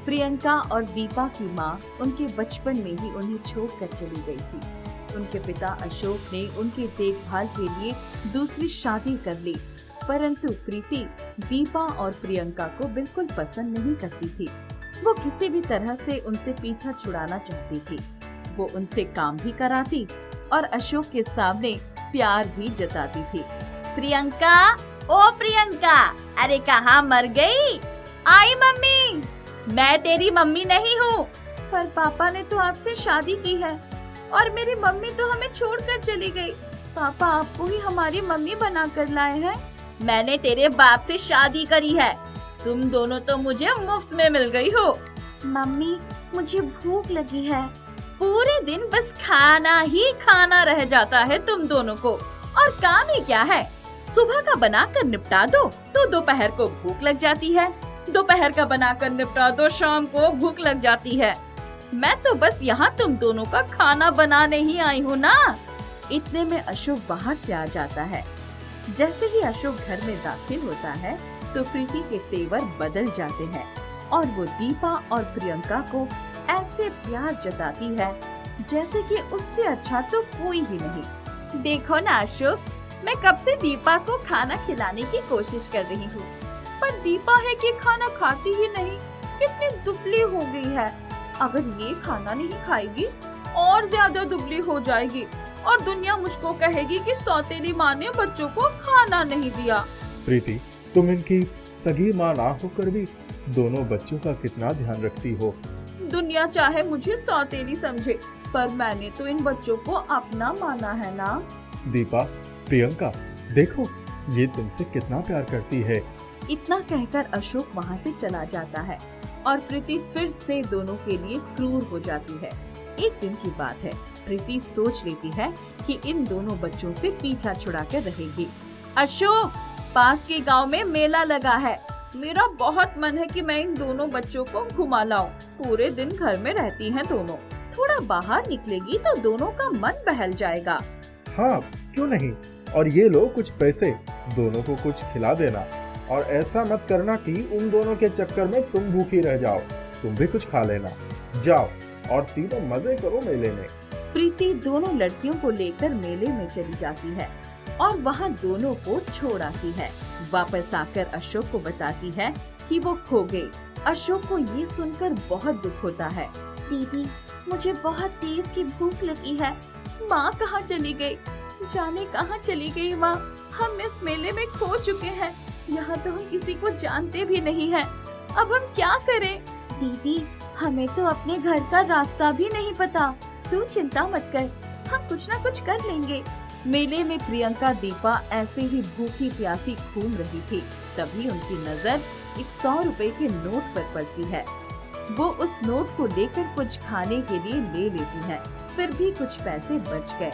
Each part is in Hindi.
प्रियंका और दीपा की माँ उनके बचपन में ही उन्हें छोड़कर चली गई थी। उनके पिता अशोक ने उनकी देखभाल के लिए दूसरी शादी कर ली, परंतु प्रीति दीपा और प्रियंका को बिल्कुल पसंद नहीं करती थी। वो किसी भी तरह से उनसे पीछा छुड़ाना चाहती थी। वो उनसे काम भी कराती और अशोक के सामने प्यार भी जताती थी। प्रियंका, ओ प्रियंका, अरे कहाँ मर गई? आई मम्मी। मैं तेरी मम्मी नहीं हूँ। पर पापा ने तो आपसे शादी की है और मेरी मम्मी तो हमें छोड़कर चली गई। पापा आपको ही हमारी मम्मी बना कर लाए हैं। मैंने तेरे बाप से शादी करी है। तुम दोनों तो मुझे मुफ्त में मिल गई हो। मम्मी, मुझे भूख लगी है। पूरे दिन बस खाना ही खाना रह जाता है तुम दोनों को, और काम ही क्या है? सुबह का बनाकर निपटा दो तो दोपहर को भूख लग जाती है, दोपहर का बनाकर निपटा दो शाम को भूख लग जाती है। मैं तो बस यहाँ तुम दोनों का खाना बनाने ही आई हूँ ना। इतने में अशोक बाहर से आ जाता है। जैसे ही अशोक घर में दाखिल होता है तो प्रीति के तेवर बदल जाते हैं और वो दीपा और प्रियंका को ऐसे प्यार जताती है जैसे कि उससे अच्छा तो कोई ही नहीं। देखो ना अशोक, मैं कब से दीपा को खाना खिलाने की कोशिश कर रही हूँ, पर दीपा है कि खाना खाती ही नहीं। कितनी दुबली हो गई है। अगर ये खाना नहीं खाएगी और ज्यादा दुबली हो जाएगी और दुनिया मुझको कहेगी कि सौतेली माँ ने बच्चों को खाना नहीं दिया। प्रीति, तुम इनकी सगी माँ ना होकर भी दोनों बच्चों का कितना ध्यान रखती हो। दुनिया चाहे मुझे सौतेली समझे, पर मैंने तो इन बच्चों को अपना माना है ना। दीपा, प्रियंका, देखो ये तुमसे कितना प्यार करती है। इतना कहकर अशोक वहाँ से चला जाता है और प्रीति फिर से दोनों के लिए क्रूर हो जाती है। एक दिन की बात है, प्रीति सोच लेती है कि इन दोनों बच्चों से पीछा छुड़ा कर रहेगी। अशोक, पास के गांव में मेला लगा है। मेरा बहुत मन है कि मैं इन दोनों बच्चों को घुमा लाऊं। पूरे दिन घर में रहती हैं दोनों, थोड़ा बाहर निकलेगी तो दोनों का मन बहल जाएगा। हाँ, क्यों नहीं। और ये लो कुछ पैसे, दोनों को कुछ खिला देना। और ऐसा मत करना कि उन दोनों के चक्कर में तुम भूखी रह जाओ। तुम भी कुछ खा लेना। जाओ और तीनों मजे करो मेले में। प्रीति दोनों लड़कियों को लेकर मेले में चली जाती है और वहाँ दोनों को छोड़ आती है। वापस आकर अशोक को बताती है कि वो खो गई। अशोक को ये सुनकर बहुत दुख होता है। दीदी, मुझे बहुत तेज की भूख लगी है। माँ कहाँ चली गई? जाने कहाँ चली गई माँ। हम इस मेले में खो चुके हैं। यहाँ तो हम किसी को जानते भी नहीं हैं। अब हम क्या करें? दीदी, हमें तो अपने घर का रास्ता भी नहीं पता। तू चिंता मत कर, हम कुछ ना कुछ कर लेंगे। मेले में प्रियंका दीपा ऐसे ही भूखी प्यासी घूम रही थी। तभी उनकी नजर एक 100 रुपए के नोट पर पड़ती है। वो उस नोट को लेकर कुछ खाने के लिए ले लेती है। फिर भी कुछ पैसे बच गए।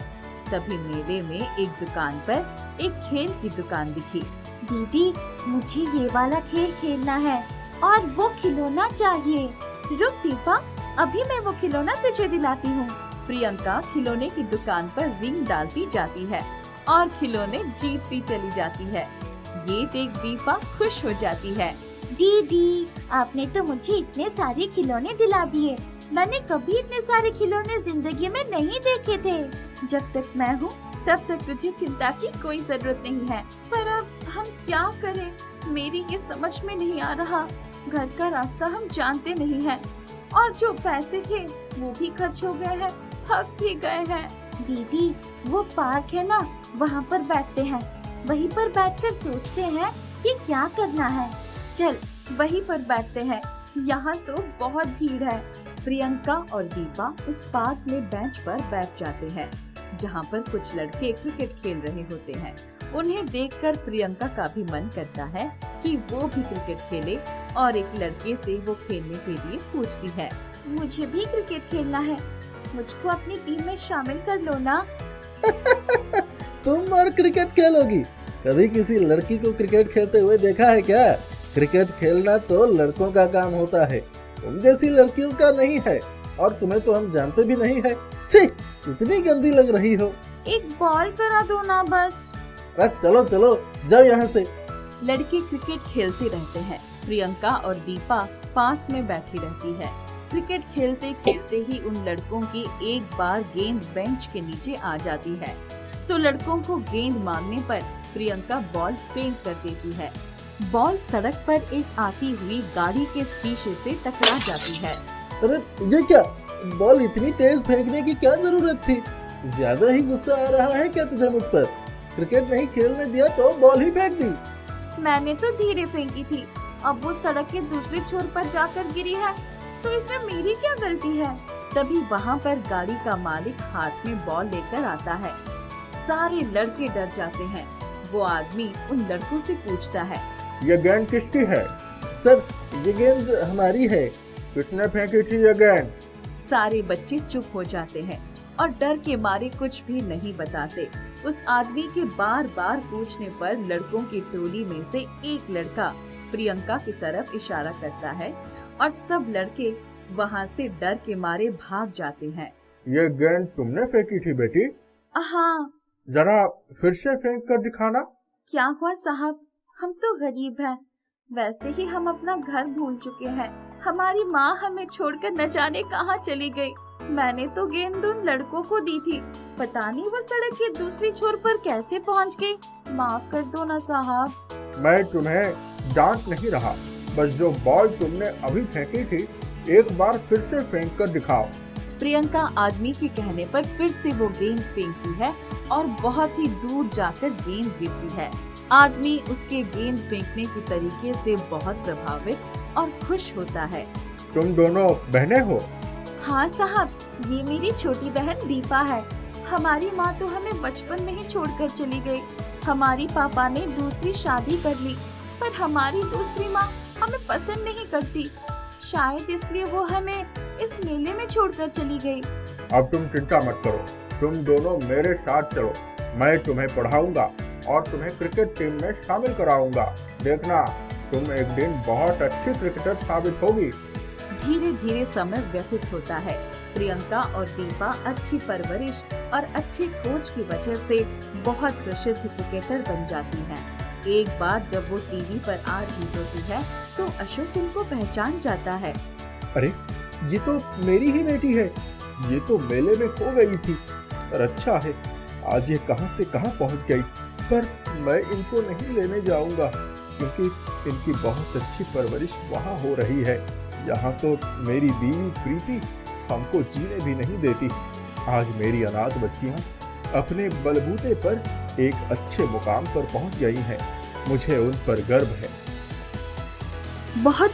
तभी मेले में एक दुकान पर एक खेल की दुकान दिखी। दीदी, मुझे ये वाला खेल खेलना है और वो खिलौना चाहिए। रुक दीपा, अभी मैं वो खिलौना तुझे दिलाती हूँ। प्रियंका खिलौने की दुकान पर रिंग डालती जाती है और खिलौने जीतती चली जाती है। ये देख दीपा खुश हो जाती है। दीदी, आपने तो मुझे इतने सारे खिलौने दिला दिए। मैंने कभी इतने सारे खिलौने जिंदगी में नहीं देखे थे। जब तक मैं हूँ तब तक तुझे चिंता की कोई जरूरत नहीं है। पर अब हम क्या करें? मेरी ये समझ में नहीं आ रहा। घर का रास्ता हम जानते नहीं हैं और जो पैसे थे वो भी खर्च हो गए हैं, थक भी गए हैं। दीदी, वो पार्क है ना, वहाँ पर बैठते हैं। वहीं पर बैठकर सोचते हैं कि क्या करना है। चल वहीं पर बैठते हैं। यहाँ तो बहुत भीड़ है। प्रियंका और दीपा उस पार्क में बेंच पर बैठ जाते हैं जहाँ पर कुछ लड़के क्रिकेट खेल रहे होते हैं। उन्हें देखकर प्रियंका का भी मन करता है कि वो भी क्रिकेट खेले और एक लड़के से वो खेलने के लिए पूछती है। मुझे भी क्रिकेट खेलना है, मुझको अपनी टीम में शामिल कर लो ना। तुम और क्रिकेट खेलोगी? कभी किसी लड़की को क्रिकेट खेलते हुए देखा है क्या? क्रिकेट खेलना तो लड़कों का काम होता है, तुम जैसी लड़कियों का नहीं है। और तुम्हें तो हम जानते भी नहीं है। छी, इतनी गंदी लग रही हो। एक बॉल करा दो ना बस। अरे चलो चलो, जाओ यहाँ से। लड़के क्रिकेट खेलते रहते हैं। प्रियंका और दीपा पास में बैठी रहती है। क्रिकेट खेलते खेलते ही उन लड़कों की एक बार गेंद बेंच के नीचे आ जाती है, तो लड़कों को गेंद मांगने पर प्रियंका बॉल फेंक कर देती है। बॉल सड़क पर एक आती हुई गाड़ी के शीशे से टकरा जाती है। अरे ये क्या, बॉल इतनी तेज फेंकने की क्या जरूरत थी? ज्यादा ही गुस्सा आ रहा है क्या तुझे मुझ पर? क्रिकेट नहीं खेलने दिया तो बॉल ही फेंक दी। मैंने तो धीरे फेंकी थी, अब वो सड़क के दूसरे छोर पर जाकर गिरी है, तो इसमें मेरी क्या गलती है? तभी वहाँ पर गाड़ी का मालिक हाथ में बॉल लेकर आता है। सारे लड़के डर जाते हैं। वो आदमी उन लड़कों से पूछता है, ये गेंद किसकी है? सर, ये गेंद हमारी है। किसने फेंकी थी ये गेंद? सारे बच्चे चुप हो जाते हैं और डर के मारे कुछ भी नहीं बताते। उस आदमी के बार बार पूछने पर लड़कों की टोली में से एक लड़का प्रियंका की तरफ इशारा करता है और सब लड़के वहाँ से डर के मारे भाग जाते हैं। ये गेंद तुमने फेंकी थी बेटी? हाँ। जरा फिर से फेंक कर दिखाना। क्या हुआ साहब, हम तो गरीब हैं, वैसे ही हम अपना घर भूल चुके हैं। हमारी माँ हमें छोड़कर न जाने कहाँ चली गई। मैंने तो गेंद उन लड़कों को दी थी, पता नहीं वो सड़क के दूसरी छोर पर कैसे पहुँच गई। माफ कर दो ना साहब। मैं तुम्हें डांट नहीं रहा, बस जो बॉल तुमने अभी फेंकी थी एक बार फिर से फेंक कर दिखाओ। प्रियंका आदमी के कहने पर फिर से वो गेंद फेंकती है और बहुत ही दूर जाकर गेंद गिरती है। आदमी उसके गेंद फेंकने के तरीके से बहुत प्रभावित और खुश होता है। तुम दोनों बहनें हो? हाँ साहब, ये मेरी छोटी बहन दीपा है। हमारी माँ तो हमें बचपन में ही छोड़कर चली गई। हमारी पापा ने दूसरी शादी कर ली, पर हमारी दूसरी माँ हमें पसंद नहीं करती। शायद इसलिए वो हमें इस मेले में छोड़कर चली गई। अब तुम चिंता मत करो, तुम दोनों मेरे साथ चलो। मैं तुम्हें पढ़ाऊंगा और तुम्हें क्रिकेट टीम में शामिल कराऊंगा। देखना, तुम एक दिन बहुत अच्छी क्रिकेटर साबित होगी। धीरे धीरे समय व्यतीत होता है। प्रियंका और दीपा अच्छी परवरिश और अच्छी कोच की वजह से बहुत प्रसिद्ध क्रिकेटर बन जाती हैं। एक बार जब वो टीवी पर आ रही होती है तो अशोक उनको पहचान जाता है। अरे, ये तो मेरी ही बेटी है। ये तो मेले में खो गई थी, पर अच्छा है आज ये कहां से कहां पहुंच गई। पर मैं इनको नहीं लेने जाऊंगा क्योंकि इनकी बहुत अच्छी परवरिश वहां हो रही है। यहाँ तो मेरी बीवी प्रीति हमको जीने भी नहीं देती। आज मेरी अनाथ बच्चियां अपने बलबूते पर एक अच्छे मुकाम पर पहुंच गई हैं। मुझे उन पर गर्व है। बहुत